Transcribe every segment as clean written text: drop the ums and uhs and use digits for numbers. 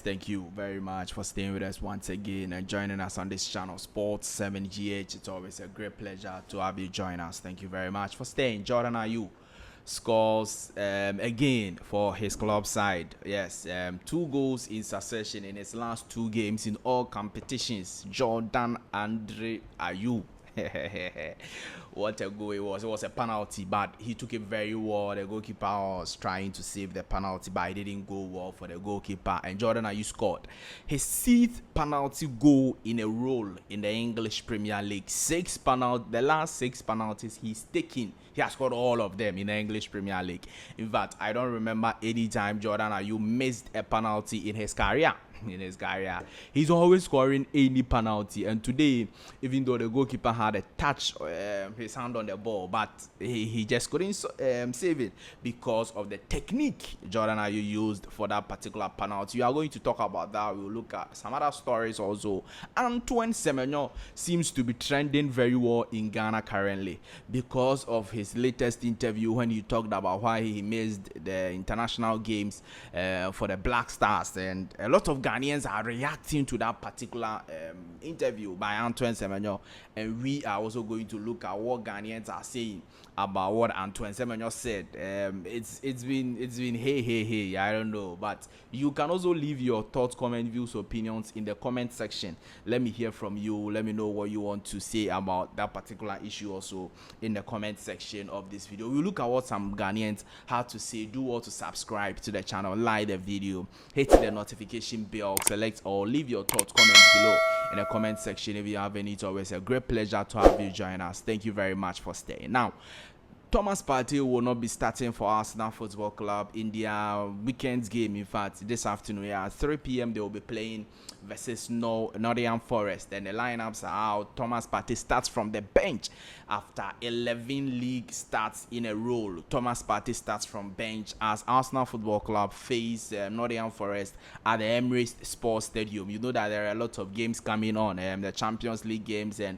Thank you very much for staying with us once again and joining us on this channel, Sports 7GH. It's always a great pleasure to have you join us. Thank you very much for staying. Jordan Ayew scores again for his club side. Yes, 2 goals in succession in his last 2 games in all competitions. Jordan Andre Ayew. What a goal it was. It was a penalty, but he took it very well. The goalkeeper was trying to save the penalty, but it didn't go well for the goalkeeper. And Jordan Ayew scored his 6th penalty goal in a row in the English Premier League. The last 6 penalties he's taken, he has scored all of them in the English Premier League. In fact, I don't remember any time Jordan Ayew missed a penalty in his career. He's always scoring any penalty, and today, even though the goalkeeper had a touch his hand on the ball, but he just couldn't save it because of the technique Jordan Ayew used for that particular penalty. We are going to talk about that. We'll look at some other stories also. Antoine Semenyo seems to be trending very well in Ghana currently because of his latest interview when he talked about why he missed the international games for the Black Stars, and a lot of Ghanaians are reacting to that particular interview by Antoine Semenyo, and we are also going to look at what Ghanaians are saying about what Antoine Semenyo said. It's been hey, I don't know, but you can also leave your thoughts, comment, views, opinions in the comment section. Let me hear from you. Let me know what you want to say about that particular issue also in the comment section of this video. We'll look at what some Ghanaians have to say. Do well to subscribe to the channel, like the video, hit the notification bell, select or leave your thoughts, comments below in the comment section if you have any. It's always a great pleasure to have you join us. Thank you very much for staying. Now, Thomas Partey will not be starting for Arsenal Football Club in their weekend's game. In fact, this afternoon, at 3 p.m., they will be playing versus Nottingham Forest. And the lineups are out. Thomas Partey starts from the bench after 11 league starts in a row. Thomas Partey starts from bench as Arsenal Football Club face Nottingham Forest at the Emirates Sports Stadium. You know that there are a lot of games coming on, the Champions League games and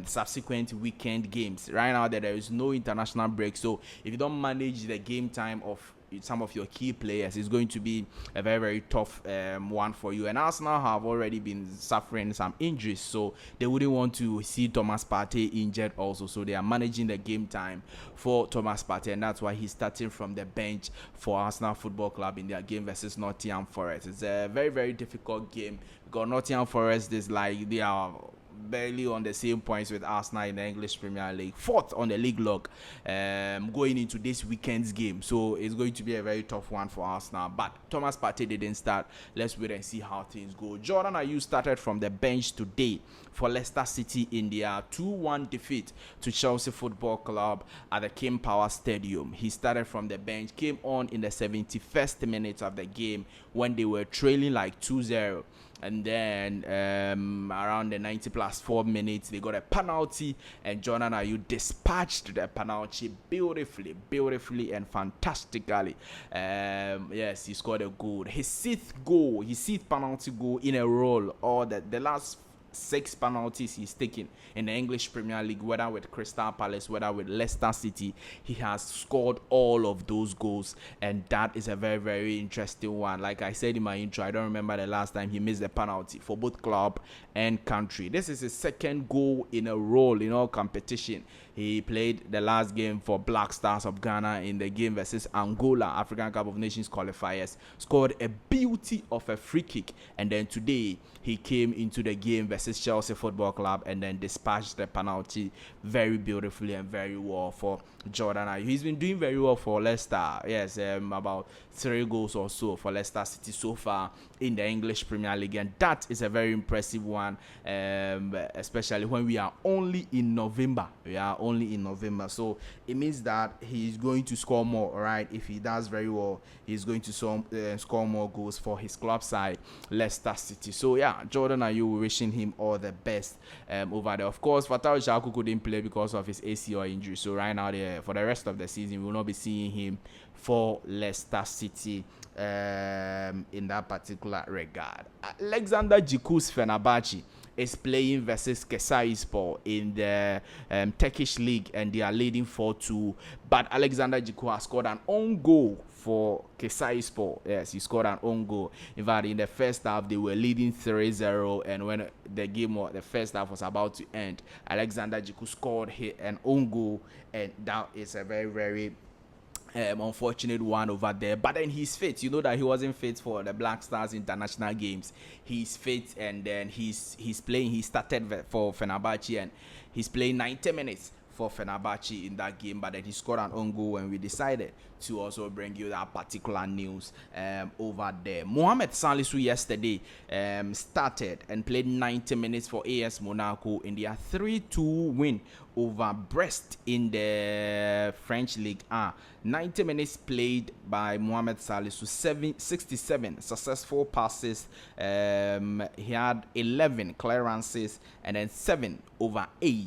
subsequent weekend games. Right now, there is no international break, so if you don't manage the game time of some of your key players, it's going to be a very tough one for you. And Arsenal have already been suffering some injuries, so they wouldn't want to see Thomas Partey injured also, so they are managing the game time for Thomas Partey, and that's why he's starting from the bench for Arsenal Football Club in their game versus Nottingham Forest. It's a very difficult game because Nottingham Forest is like they are barely on the same points with Arsenal in the English Premier League, 4th on the league log going into this weekend's game, so it's going to be a very tough one for Arsenal. But Thomas Partey didn't start. Let's wait and see how things go. Jordan Ayew started from the bench today for Leicester City in their 2-1 defeat to Chelsea Football Club at the King Power Stadium. He started from the bench, came on in the 71st minute of the game when they were trailing like 2-0. And then around the 90+4 minutes, they got a penalty, and Jordan Ayew dispatched the penalty beautifully and fantastically. Yes, he scored a goal. His 6th penalty goal in a row, or the last 6 penalties he's taken in the English Premier League, whether with Crystal Palace, whether with Leicester City, he has scored all of those goals, and that is a very interesting one. Like I said in my intro, I don't remember the last time he missed a penalty for both club and country. This is his 2nd goal in a row in all competition. He played the last game for Black Stars of Ghana in the game versus Angola, African Cup of Nations qualifiers, scored a beauty of a free kick, and then today he came into the game versus Chelsea Football Club and then dispatched the penalty very beautifully and very well for Jordan Ayew. He's been doing very well for Leicester. Yes, about 3 goals or so for Leicester City so far in the English Premier League, and that is a very impressive one, especially when we are only in November. So it means that he's going to score more. All right, if he does very well, he's going to score more goals for his club side, Leicester City. So yeah, Jordan Ayew, wishing him all the best over there. Of course, Djiku couldn't play because of his ACL injury, so right now for the rest of the season we will not be seeing him for Leicester City in that particular regard. Alexander Djiku's Fenerbahce is playing versus Kayserispor in the Turkish league, and they are leading 4-2. But Alexander Djiku has scored an own goal for Kayserispor. Yes, he scored an own goal. In fact, in the first half, they were leading 3-0, and when the first half was about to end, Alexander Djiku scored an own goal, and that is a very, very unfortunate one over there. But then he's fit. You know that he wasn't fit for the Black Stars international games. He's fit, and then he's playing. He started for Fenerbahce, and he's playing 90 minutes for Fenerbahce in that game. But then he scored an own goal, and we decided to also bring you that particular news over there. Mohamed Salisu yesterday started and played 90 minutes for AS Monaco in their 3-2 win over Brest in the French League 90 minutes played by Mohamed Salisu, 67 successful passes. He had 11 clearances and then 7 over 8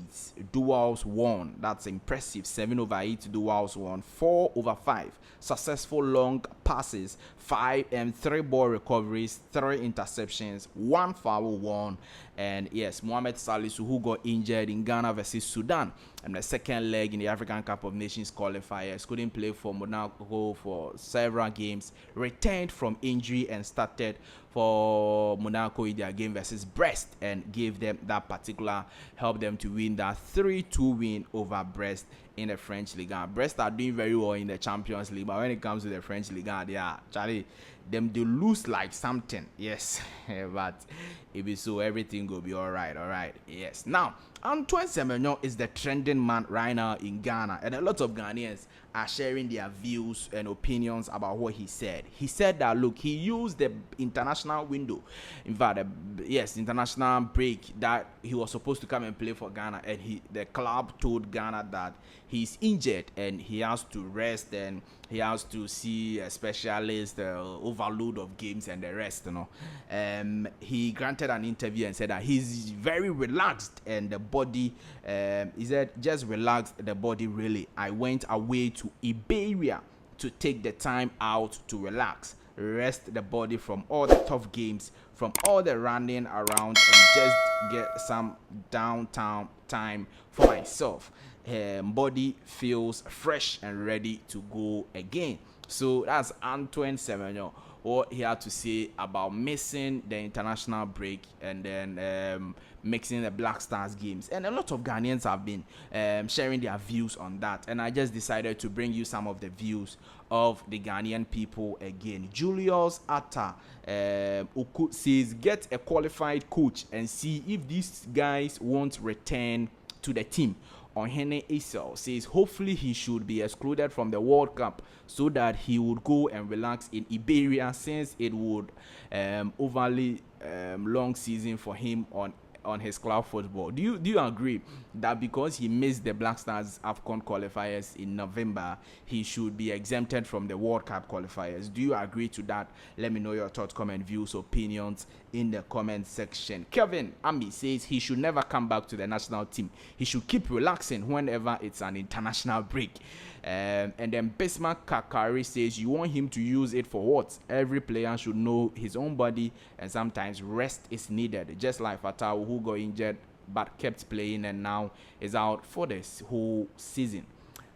duels won. That's impressive. 7 over 8 duels won. 4 over 5 successful long passes, 3 ball recoveries, 3 interceptions, 1 foul won. And yes, Mohamed Salisu, who got injured in Ghana versus Sudan and the second leg in the African Cup of Nations qualifiers, couldn't play for Monaco for several games, returned from injury and started for Monaco in their game versus Brest, and gave them that particular, helped them to win that 3-2 win over Brest in the French Ligue 1. Brest are doing very well in the Champions League, but when it comes to the French Ligue 1, they are they lose like something. Yes, but if it's so, everything will be all right. Yes. Now, Antoine Semenyo is the trending man right now in Ghana, and a lot of Ghanaians are sharing their views and opinions about what he said. He said that, look, he used the international window, in fact, international break, that he was supposed to come and play for Ghana, and the club told Ghana that he's injured and he has to rest and he has to see a specialist, overload of games and the rest, he granted an interview and said that he's very relaxed, and the body, he said, just relax the body really. I went away to Iberia to take the time out to relax, rest the body from all the tough games, from all the running around, and just get some downtown time for myself. Body feels fresh and ready to go again. So that's Antoine Semenyo, what he had to say about missing the international break and then mixing the Black Stars games. And a lot of Ghanaians have been sharing their views on that, and I just decided to bring you some of the views of the Ghanaian people again. Julius Atta says, get a qualified coach and see if these guys won't return to the team. Ohene Isel says hopefully he should be excluded from the World Cup so that he would go and relax in Iberia, since it would overly long season for him on his club football. Do you agree that because he missed the Black Stars AFCON qualifiers in November, he should be exempted from the World Cup qualifiers? Do you agree to that? Let me know your thoughts, comment, views, opinions in the comment section. Kevin Ami says he should never come back to the national team. He should keep relaxing whenever it's an international break. And then Bismarck Kakari says you want him to use it for what? Every player should know his own body, and sometimes rest is needed. Just like Fatau, who got injured but kept playing and now is out for this whole season.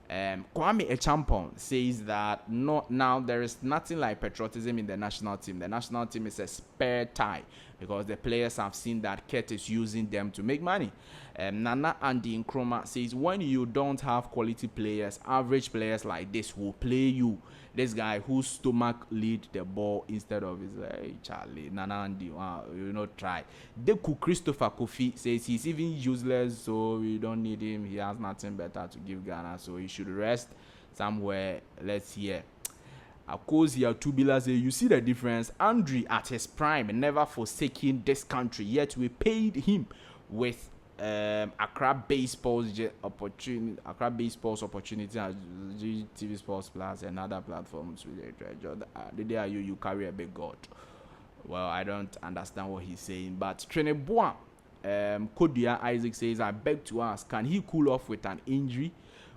Kwame Echampon says that now there is nothing like patriotism in the national team. The national team is a spare tie because the players have seen that Kurt is using them to make money. Nana Andy Nkrumah says when you don't have quality players, average players like this will play you. This guy whose stomach lead the ball instead of his Charlie. Nana Andy, you not try. Deku Christopher Kofi says he's even useless, so we don't need him. He has nothing better to give Ghana, so he should rest somewhere. Let's hear. Akosia Tubila says, you see the difference? Andre at his prime never forsaking this country, yet we paid him with Accra Baseball's opportunity, as TV Sports Plus and other platforms. The day you carry a big God. Well, I don't understand what he's saying, but Trenebois Kodia Isaac says, I beg to ask, can he cool off with an injury?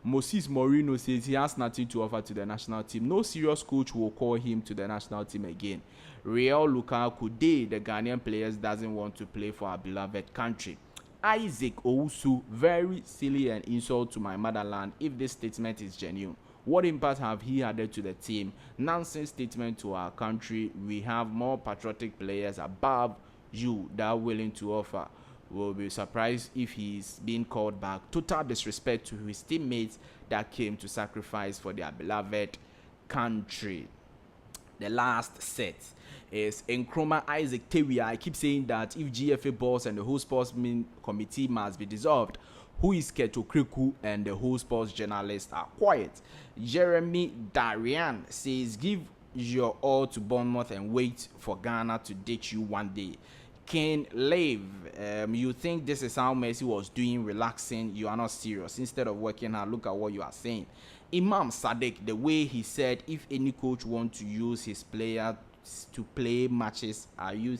Moses Moreno says he has nothing to offer to the national team. No serious coach will call him to the national team again. Real Lukaku Day, the Ghanaian players doesn't want to play for our beloved country. Isaac Owusu, very silly and insult to my motherland if this statement is genuine. What impact have he added to the team? Nonsense statement to our country. We have more patriotic players above you that are willing to offer. We'll be surprised if he's being called back. Total disrespect to his teammates that came to sacrifice for their beloved country. The last set is Nkrumah Isaac Tewia. I keep saying that if GFA boss and the whole sports committee must be dissolved, who is Keto Kriku and the whole sports journalists are quiet. Jeremy Darian says, give your all to Bournemouth and wait for Ghana to ditch you one day. Ken Lave, you think this is how Messi was doing, relaxing? You are not serious. Instead of working hard, look at what you are saying. Imam Sadiq, the way he said, if any coach wants to use his player to play matches, are you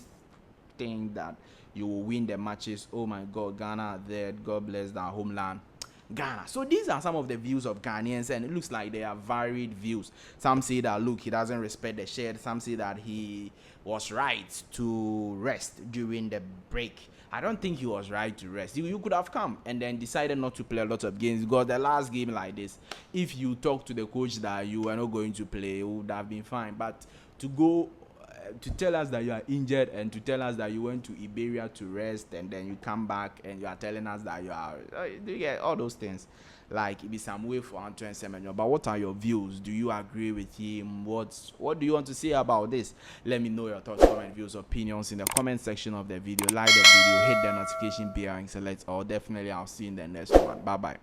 think that you will win the matches? Oh my God, Ghana are there. God bless their homeland, Ghana. So these are some of the views of Ghanaians, and it looks like they are varied views. Some say that, look, he doesn't respect the shed. Some say that he was right to rest during the break. I don't think he was right to rest. You could have come and then decided not to play a lot of games, because the last game like this, if you talk to the coach that you are not going to play, it would have been fine. But to go to tell us that you are injured and to tell us that you went to Iberia to rest and then you come back and you are telling us that you are, you get all those things. Like, it be some way for Antoine Semenyo. But what are your views? Do you agree with him? What do you want to say about this? Let me know your thoughts, comment, views, opinions in the comment section of the video. Like the video, hit the notification bell and select all. Definitely, I'll see you in the next one. Bye bye.